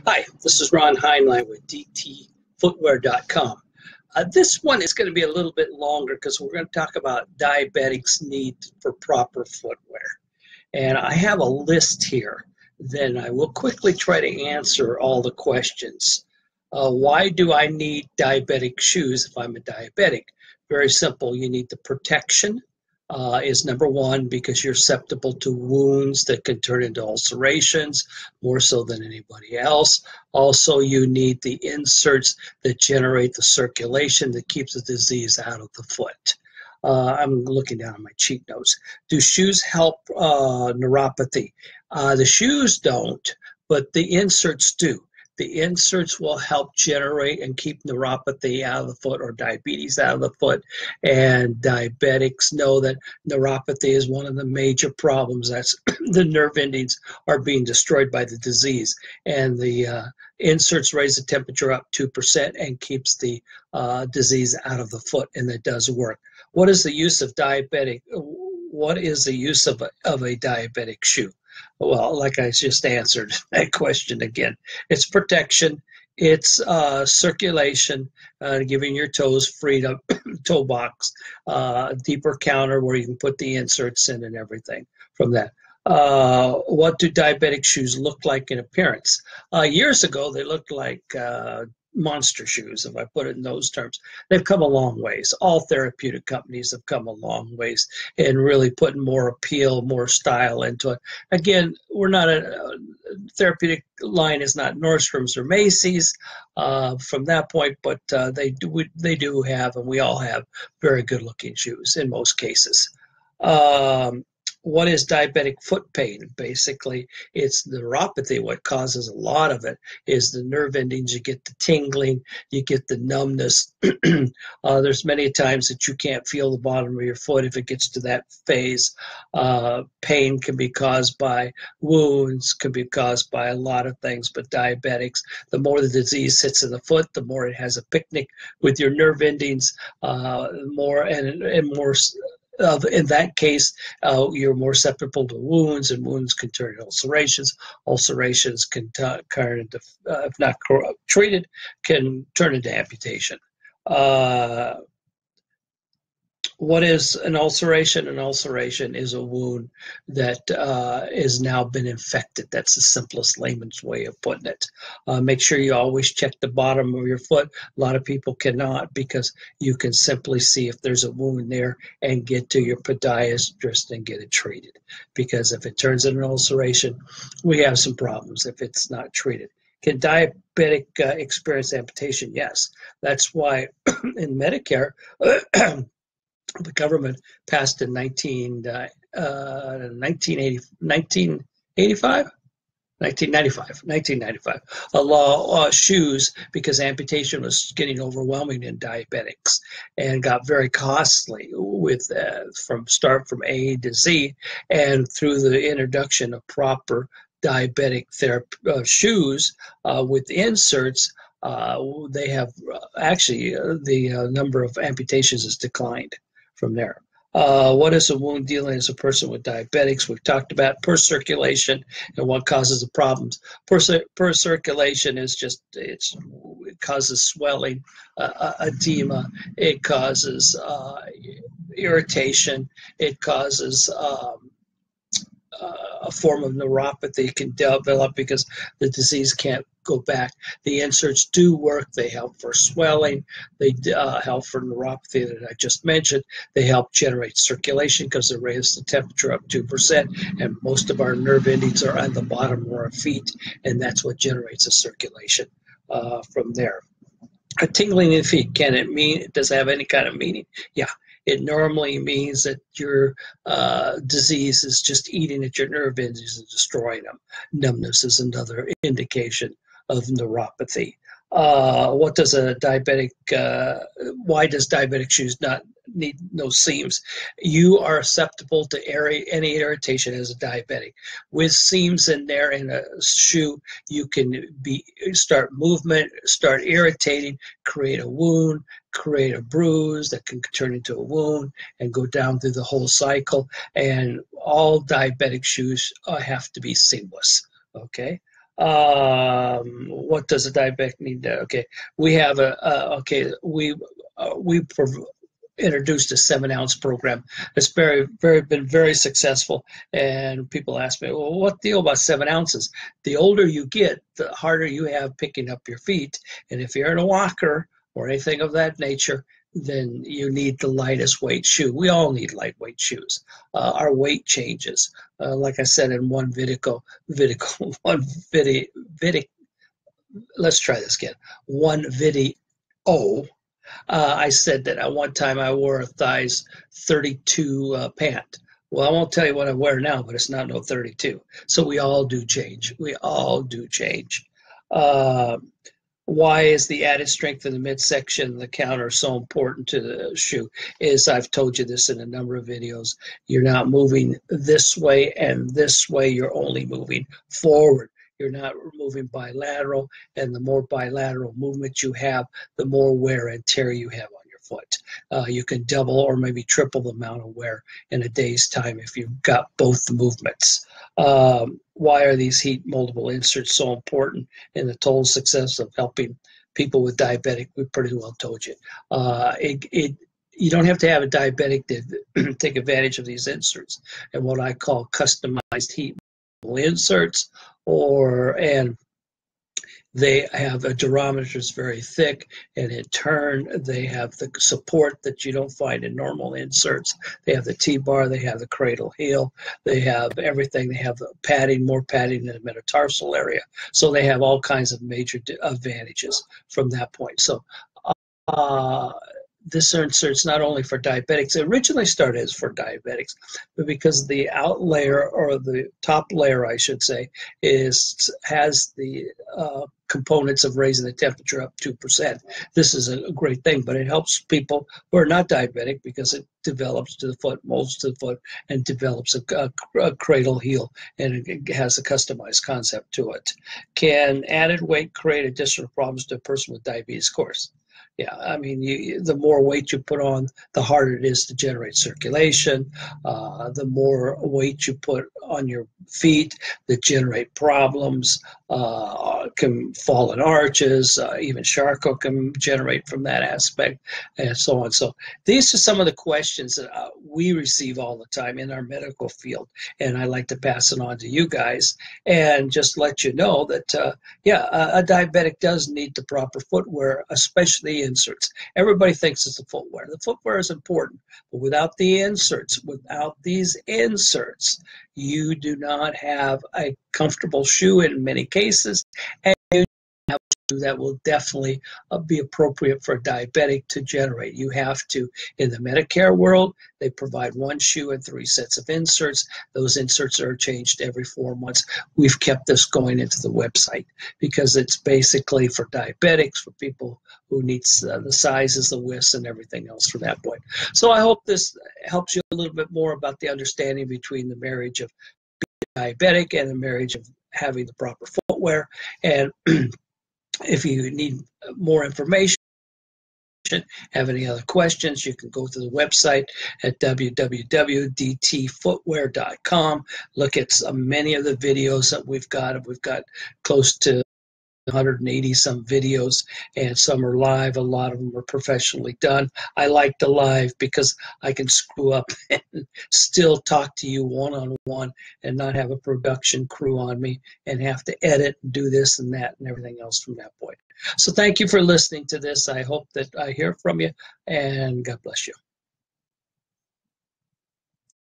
Hi, this is Ron Heinlein with DTFootwear.com. This one is going to be a little bit longer because we're going to talk about diabetics' need for proper footwear. And I have a list here. Then I will quickly try to answer all the questions. Why do I need diabetic shoes if I'm a diabetic? Very simple. You need the protection. Is number one, because you're susceptible to wounds that can turn into ulcerations more so than anybody else. Also, you need the inserts that generate the circulation that keeps the disease out of the foot. I'm looking down at my cheat notes. Do shoes help neuropathy? The shoes don't, but the inserts do. The inserts will help generate and keep neuropathy out of the foot, or diabetes out of the foot. And diabetics know that neuropathy is one of the major problems. That's the nerve endings are being destroyed by the disease. And the inserts raise the temperature up 2% and keeps the disease out of the foot, and it does work. What is the use of diabetic? What is the use of a diabetic shoe? Well, like I just answered that question again, it's protection, it's circulation, giving your toes freedom, toe box, deeper counter where you can put the inserts in and everything from that. What do diabetic shoes look like in appearance? Years ago, they looked like monster shoes, if I put it in those terms. They've come a long ways. All therapeutic companies have come a long ways in really putting more appeal, more style into it. Again, we're not a therapeutic line is not Nordstrom's or Macy's from that point, but they do have, and we all have, very good looking shoes in most cases. What is diabetic foot pain? Basically, it's neuropathy. What causes a lot of it is the nerve endings. You get the tingling, you get the numbness. There's many times that you can't feel the bottom of your foot if it gets to that phase. Pain can be caused by wounds, can be caused by a lot of things, but diabetics, the more the disease sits in the foot, the more it has a picnic with your nerve endings, more and more. In that case, you're more susceptible to wounds, and wounds can turn into ulcerations. Ulcerations can turn into, if not treated, can turn into amputation. What is an ulceration? An ulceration is a wound that has now been infected. That's the simplest layman's way of putting it. Make sure you always check the bottom of your foot. A lot of people cannot, because you can simply see if there's a wound there and get to your podiatrist and get it treated. Because if it turns into an ulceration, we have some problems if it's not treated. Can diabetic experience amputation? Yes. That's why in Medicare, the government passed in 1995, a law, shoes, because amputation was getting overwhelming in diabetics and got very costly with from A to Z, and through the introduction of proper diabetic shoes with inserts, they have actually the number of amputations has declined from there. What is a wound dealing as a person with diabetics? We've talked about poor circulation and what causes the problems. Poor circulation is just, it causes swelling, edema, it causes irritation, it causes a form of neuropathy can develop because the disease can't go back. The inserts do work. They help for swelling. They help for neuropathy that I just mentioned. They help generate circulation because they raise the temperature up 2%, and most of our nerve endings are on the bottom of our feet, and that's what generates the circulation from there. A tingling in the feet, does it have any kind of meaning? Yeah. It normally means that your disease is just eating at your nerve endings and destroying them. Numbness is another indication of neuropathy. What does a diabetic, why does diabetic shoes not need no seams? You are susceptible to any irritation as a diabetic. With seams in there in a shoe, you can start movement, start irritating, create a wound, create a bruise that can turn into a wound and go down through the whole cycle. And all diabetic shoes have to be seamless. Okay. What does a diabetic need to? Okay, we have introduced a 7-ounce program. It's been very successful. And people ask me, well, what deal about 7 ounces? The older you get, the harder you have picking up your feet. And if you're in a walker or anything of that nature, then you need the lightest weight shoe. We all need lightweight shoes. Our weight changes. Like I said in one video, let's try this again. One video. I said that at one time I wore a size 32 pant. Well, I won't tell you what I wear now, but it's not no 32. So we all do change. We all do change. Why is the added strength in the midsection and the counter so important to the shoe? Is I've told you this in a number of videos. You're not moving this way and this way. You're only moving forward. You're not moving bilateral, and the more bilateral movement you have, the more wear and tear you have on your foot. You can double or maybe triple the amount of wear in a day's time if you've got both the movements. Why are these heat moldable inserts so important in the total success of helping people with diabetic? We pretty well told you. You don't have to have a diabetic to take advantage of these inserts and what I call customized heat moldable inserts. And they have a durometer that's very thick, and in turn they have the support that you don't find in normal inserts. They have the T-bar, they have the cradle heel, they have everything. They have the padding, more padding in the metatarsal area. So they have all kinds of major advantages from that point. So this insert's not only for diabetics. It originally started as for diabetics, but because the out layer, or the top layer, I should say, has the components of raising the temperature up 2%. This is a great thing, but it helps people who are not diabetic because it develops to the foot, molds to the foot, and develops a cradle heel, and it has a customized concept to it. Can added weight create additional problems to a person with diabetes? Of course. Yeah, I mean, the more weight you put on, the harder it is to generate circulation. The more weight you put on your feet that generate problems, can fall in arches, even Charcot can generate from that aspect, and so on. So these are some of the questions that we receive all the time in our medical field, and I like to pass it on to you guys and just let you know that, a diabetic does need the proper footwear, especially inserts. Everybody thinks it's the footwear. The footwear is important, but without the inserts, without these inserts, you do not have a comfortable shoe in many cases, and you have a shoe that will definitely be appropriate for a diabetic to generate. You have to, in the Medicare world, they provide one shoe and 3 sets of inserts. Those inserts are changed every 4 months. We've kept this going into the website because it's basically for diabetics, for people who needs the sizes, the widths, and everything else from that point. So I hope this helps you a little bit more about the understanding between the marriage of being diabetic and the marriage of having the proper footwear. And if you need more information, have any other questions, you can go to the website at www.dtfootwear.com. Look at many of the videos that we've got. We've got close to 180 some videos, and some are live. A lot of them are professionally done. I like the live because I can screw up and still talk to you one-on-one and not have a production crew on me and have to edit and do this and that and everything else from that point. So thank you for listening to this. I hope that I hear from you, and God bless you.